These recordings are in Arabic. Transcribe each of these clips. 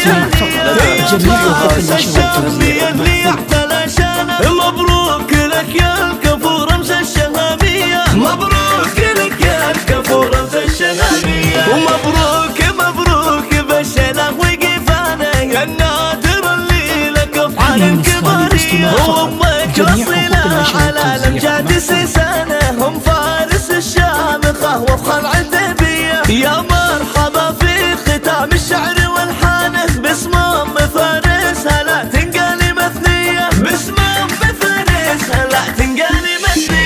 جميع الشامية اللي احتلى شانه. مبروك لك يا الكفو رمز الشهامية، مبروك لك يا الكفو رمز الشهامية. ومبروك مبروك بالشيله وقفانه، يا النادر اللي لك افعال كبارية. وامك اصيله على الامجاد سيسانه، هم فارس الشامخه وفخر عتيبيه. يا مرحبا في ختام الشعر والحانه، باسم ام فارس هلا تنقالي مثنيه، باسم ام فارس هلا تنقالي مثنيه.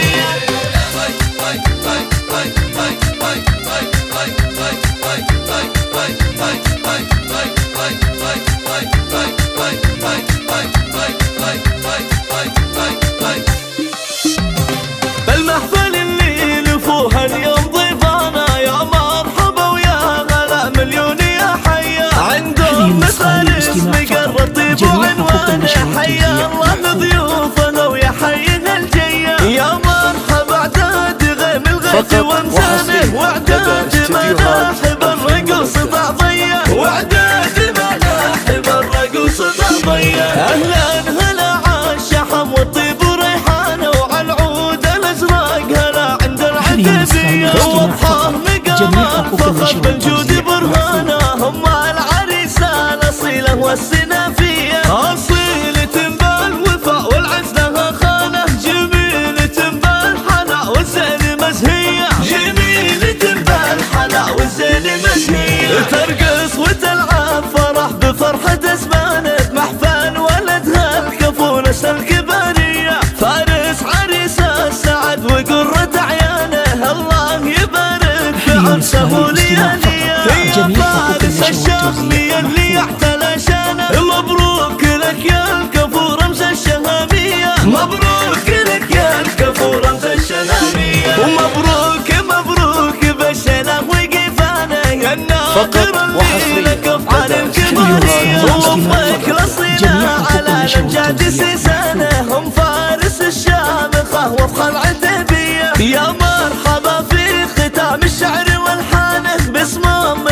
بالمحفل اللي لفوها اليوم ضيفانا، يا مرحبا ويا هلا مليون يا حيا. عندهم فارس مقر الطيب وعنوانه، حيا الله ضيوفنا ويا حينا الجيه. يا مرحبا اعداد غيم الغيث وامسانه، واعداد مناحب الرقص ضعضيه، واعداد مناحب الرقص ضعضيه. اهلا هلا عالشحم والطيب وريحانه، وعلى العود الازرق هلا عند العتيبيه. وضحاه مقامات فخر بالجود برهانه، هم العريسه الاصيله والسنافيه. اصيله بالوفاء والعز لها خانه، جميله بالحلا والزين مزهيه، جميله بالحلا والزين مزهيه. ترقص وتلعب فرح بفرحه اسمانه، محفل ولدها الكفو نسل الكباريه. فارس عريسه السعد وقره عيانه، الله يبارك في عرسه ولياليه. يا فارس الشامية اللي احتلى شانه، مبروك لك يا الكفو رمز الشهامية، مبروك لك يا الكفو رمز الشهامية. ومبروك مبروك بالشيله وقفانه، يا الناظر اللي لك افعال كبارية. وامك الاصيله على الامجاد سيسانه، هم فارس الشامخه وفخر عتيبيه. يا مرحبا في ختام الشعر والحانه، باسم ام